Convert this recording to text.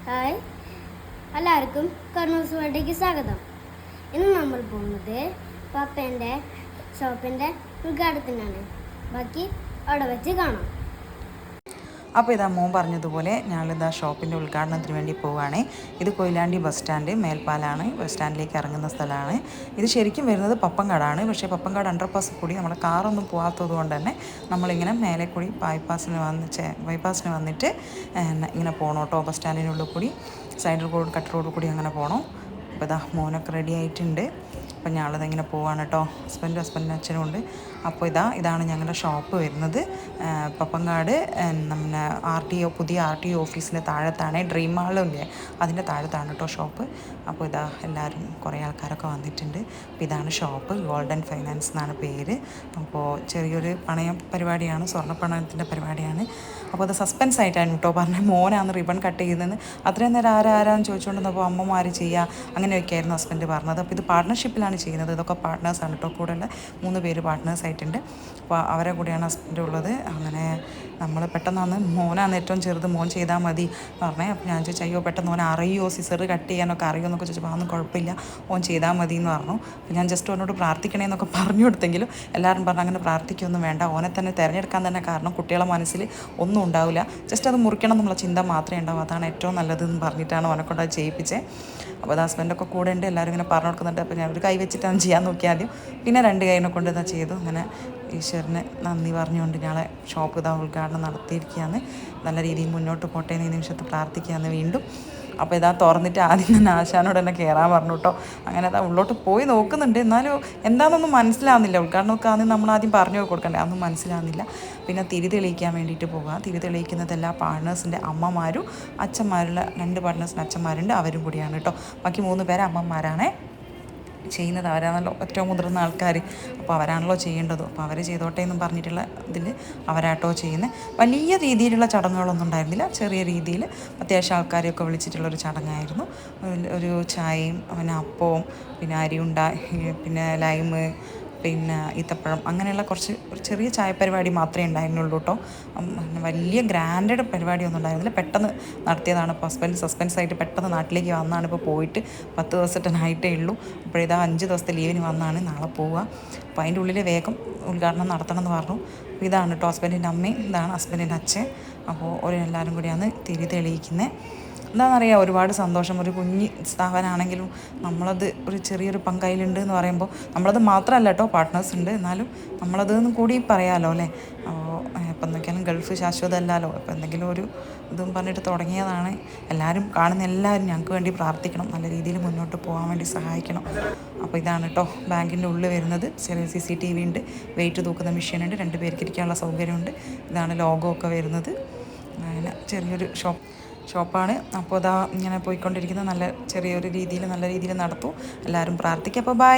Hi, എല്ലാവർക്കും കർണൂസ് വേൾഡിലേക്ക് സ്വാഗതം. ഇന്ന് നമ്മൾ പോകുന്നത് പപ്പേൻ്റെ ഷോപ്പിൻ്റെ ഉദ്ഘാടനത്തിനാണ്. ബാക്കി അവിടെ വെച്ച് കാണാം. അപ്പോൾ ഇതാ മോൻ പറഞ്ഞതുപോലെ ഞങ്ങളിതാ ഷോപ്പിൻ്റെ ഉദ്ഘാടനത്തിന് വേണ്ടി പോവുകയാണ്. ഇത് കൊയിലാണ്ടി ബസ് സ്റ്റാൻഡ് മേൽപ്പാലാണ്, ബസ് സ്റ്റാൻഡിലേക്ക് ഇറങ്ങുന്ന സ്ഥലമാണ്. ഇത് ശരിക്കും വരുന്നത് പപ്പങ്കാടാണ്. പക്ഷേ പപ്പങ്കാട് അണ്ടർപാസ് കൂടി നമ്മുടെ കാറൊന്നും പോകാത്തത് കൊണ്ട് തന്നെ നമ്മളിങ്ങനെ മേലെ കൂടി ബൈപ്പാസിന് വന്നിട്ട് ഇങ്ങനെ പോകണം കേട്ടോ. ബസ് സ്റ്റാൻഡിനുള്ളിൽ കൂടി സൈഡ് റോഡ് കട്ട് റോഡ് കൂടി അങ്ങനെ പോകണം. അപ്പോൾ ഇതാ മോനൊക്കെ റെഡി ആയിട്ടുണ്ട്. അപ്പോൾ ഞങ്ങളിതിങ്ങനെ പോവാണ് കേട്ടോ. ഹസ്ബൻഡിൻ്റെ അച്ഛനും ഉണ്ട്. അപ്പോൾ ഇതാണ് ഞങ്ങളുടെ ഷോപ്പ് വരുന്നത്. പപ്പങ്കാട് നമ്മുടെ പുതിയ RTO ഓഫീസിൻ്റെ താഴത്താണ്. ഡ്രീം മാളില്ലേ, അതിൻ്റെ താഴത്താണ് കേട്ടോ ഷോപ്പ്. അപ്പോൾ എല്ലാവരും കുറേ ആൾക്കാരൊക്കെ വന്നിട്ടുണ്ട്. അപ്പോൾ ഇതാണ് ഷോപ്പ്. ഗോൾഡൻ ഫൈനാൻസ് എന്നാണ് പേര്. അപ്പോൾ ചെറിയൊരു പണയം പരിപാടിയാണ്, സ്വർണ്ണപ്പണയത്തിൻ്റെ പരിപാടിയാണ്. അപ്പോൾ അത് സസ്പെൻസ് ആയിട്ടാണ് കേട്ടോ പറഞ്ഞത്. മോനാണ് റിബൺ കട്ട് ചെയ്യുന്നതെന്ന്. അത്രയും നേരം ആരാന്ന് ചോദിച്ചുകൊണ്ടിരുന്നപ്പോൾ അമ്മമാർ ചെയ്യുക അങ്ങനെയൊക്കെ ആയിരുന്നു ഹസ്ബൻഡ് പറഞ്ഞത്. അപ്പോൾ ഇത് പാർട്ട്ണർഷിപ്പിലാണ് ചെയ്യുന്നത്. ഇതൊക്കെ പാർട്ട്നേഴ്സാണ് കേട്ടോ. കൂടെയുള്ള 3 പേര് പാർട്ട്നേഴ്സായിട്ടുണ്ട്. അപ്പോൾ അവരെ കൂടെയാണ് ഹസ്ബൻഡ് ഉള്ളത്. അങ്ങനെ നമ്മൾ പെട്ടെന്നാണ് മോനാണ് ഏറ്റവും ചെറുത്, മോൻ ചെയ്താൽ മതി എന്ന് പറഞ്ഞേ. അപ്പോൾ ഞാൻ ചോദിച്ചു, അയ്യോ പെട്ടെന്ന് മോൻ അറിയുമോ, സിസർ കട്ട് ചെയ്യാനൊക്കെ അറിയുമോ എന്നൊക്കെ ചോദിച്ചപ്പോൾ അതൊന്നും കുഴപ്പമില്ല, ഓൻ ചെയ്താൽ മതി എന്ന് പറഞ്ഞു. അപ്പോൾ ഞാൻ ജസ്റ്റ് ഓനോട് പ്രാർത്ഥിക്കണേ എന്നൊക്കെ പറഞ്ഞു കൊടുത്തെങ്കിലും എല്ലാവരും പറഞ്ഞു അങ്ങനെ പ്രാർത്ഥിക്കൊന്നും വേണ്ട, ഓനെ തന്നെ തിരഞ്ഞെടുക്കാൻ തന്നെ കാരണം കുട്ടികളെ മനസ്സിൽ ഒന്നും ഉണ്ടാവില്ല, ജസ്റ്റ് അത് മുറിക്കണം എന്നുള്ള ചിന്ത മാത്രമേ ഉണ്ടാവും, അതാണ് ഏറ്റവും നല്ലതെന്ന് പറഞ്ഞിട്ടാണ് ഓനെ കൊണ്ട് അത് ചെയ്യിപ്പിച്ചത്. അപ്പോൾ അത് ഹസ്ബൻഡൊക്കെ കൂടെ ഉണ്ട്, എല്ലാവരും ഇങ്ങനെ പറഞ്ഞു കൊടുക്കുന്നുണ്ട്. അപ്പോൾ ഞാൻ ഒരു കൈ വെച്ചിട്ടാണ് ചെയ്യാൻ നോക്കി ആദ്യം, പിന്നെ 2 കൈനെ കൊണ്ട് ഇതാ ചെയ്തു. അങ്ങനെ ഈശ്വരന് നന്ദി പറഞ്ഞുകൊണ്ട് ഞങ്ങളെ ഷോപ്പ് ഉദ്ഘാടനം നടത്തിയിരിക്കുകയാണ്. നല്ല രീതിയിൽ മുന്നോട്ട് പോട്ടെ എന്ന് ഈ നിമിഷത്ത് പ്രാർത്ഥിക്കുകയാണ് വീണ്ടും. അപ്പോൾ തുറന്നിട്ട് ആദ്യം തന്നെ ആശാനോട് തന്നെ കയറാൻ പറഞ്ഞു കേട്ടോ. അങ്ങനെ ഉള്ളോട്ട് പോയി നോക്കുന്നുണ്ട്, എന്നാലും എന്താണെന്നൊന്നും മനസ്സിലാവുന്നില്ല. ഉദ്ഘാടനമൊക്കെ ആദ്യം നമ്മൾ ആദ്യം പറഞ്ഞു കൊടുക്കണ്ടേ, അതൊന്നും മനസ്സിലാവുന്നില്ല. പിന്നെ തിരി തെളിയിക്കാൻ വേണ്ടിയിട്ട് പോകുക. തിരി തെളിയിക്കുന്നത് എല്ലാ പാർട്ട്നേഴ്സിൻ്റെ അമ്മമാരും അച്ഛന്മാരുള്ള 2 പാർട്ട്നേഴ്സിൻ്റെ അച്ഛന്മാരുണ്ട്, അവരും കൂടിയാണ് കേട്ടോ. ബാക്കി 3 പേര് അമ്മമാരാണേ ചെയ്യുന്നത്. അവരാണല്ലോ ഏറ്റവും മുതിർന്ന ആൾക്കാർ, അപ്പോൾ അവരാണല്ലോ ചെയ്യേണ്ടത്. അപ്പോൾ അവർ ചെയ്തോട്ടെ എന്നും പറഞ്ഞിട്ടുള്ള ഇതിൽ അവരാട്ടോ ചെയ്യുന്നത്. വലിയ രീതിയിലുള്ള ചടങ്ങുകളൊന്നും ഉണ്ടായിരുന്നില്ല, ചെറിയ രീതിയിൽ അത്യാവശ്യം ആൾക്കാരെയൊക്കെ വിളിച്ചിട്ടുള്ളൊരു ചടങ്ങായിരുന്നു. ഒരു ചായയും പിന്നെ അപ്പവും പിന്നെ അരിയുണ്ട പിന്നെ ലൈമ് പിന്നെ ഈത്തപ്പഴം അങ്ങനെയുള്ള ഒരു ചെറിയ ചായപരിപാടി മാത്രമേ ഉണ്ടായിരുന്നുള്ളൂ കേട്ടോ. വലിയ ഗ്രാൻഡഡ് പരിപാടിയൊന്നും ഉണ്ടായിരുന്നില്ല, പെട്ടെന്ന് നടത്തിയതാണ്. ഇപ്പോൾ സസ്പെൻസായിട്ട് പെട്ടെന്ന് നാട്ടിലേക്ക് വന്നാണ്. ഇപ്പോൾ പോയിട്ട് 10 ദിവസമായിട്ടേ ഉള്ളൂ. അപ്പോഴിതാ 5 ദിവസത്തെ ലീവിന് വന്നാണ്, നാളെ പോവുക. അപ്പോൾ അതിൻ്റെ ഉള്ളിൽ വേഗം ഉദ്ഘാടനം നടത്തണം എന്ന് പറഞ്ഞു. അപ്പോൾ ഇതാണ് കേട്ടോ ഹസ്ബൻഡിൻ്റെ അമ്മയും ഇതാണ് ഹസ്ബൻഡിൻ്റെ അച്ഛൻ. അപ്പോൾ എല്ലാവരും കൂടിയാണ് തിരി തെളിയിക്കുന്നത്. എന്താണെന്നറിയാം, ഒരുപാട് സന്തോഷം. ഒരു കുഞ്ഞ് സ്ഥാപനമാണെങ്കിലും നമ്മളത് ഒരു ചെറിയൊരു പങ്കയിലുണ്ട് എന്ന് പറയുമ്പോൾ നമ്മളത് മാത്രമല്ല കേട്ടോ, പാർട്ട്നേഴ്സ് ഉണ്ട്, എന്നാലും നമ്മളതെന്നും കൂടി പറയാമല്ലോ അല്ലേ. ഇപ്പം എന്തൊക്കെയാലും ഗൾഫ് ശാശ്വതമല്ലല്ലോ. ഇപ്പം എന്തെങ്കിലും ഒരു ഇതും പറഞ്ഞിട്ട് തുടങ്ങിയതാണ്. എല്ലാവരും കാണുന്ന എല്ലാവരും ഞങ്ങൾക്ക് വേണ്ടി പ്രാർത്ഥിക്കണം, നല്ല രീതിയിൽ മുന്നോട്ട് പോകാൻ വേണ്ടി സഹായിക്കണം. അപ്പോൾ ഇതാണ് കേട്ടോ ബാങ്കിൻ്റെ ഉള്ളിൽ വരുന്നത്. ചെറിയ CCTV ഉണ്ട്, വെയിറ്റ് തൂക്കുന്ന മെഷീനുണ്ട്, 2 പേർക്ക് ഇരിക്കാനുള്ള സൗകര്യമുണ്ട്. ഇതാണ് ലോഗോ ഒക്കെ വരുന്നത്. അങ്ങനെ ചെറിയൊരു ഷോപ്പാണ്. അപ്പോൾ ഇങ്ങനെ പോയിക്കൊണ്ടിരിക്കുന്നത്. നല്ല രീതിയിൽ നടത്തും. എല്ലാവരും പ്രാർത്ഥിക്കുക. അപ്പോൾ ബൈ.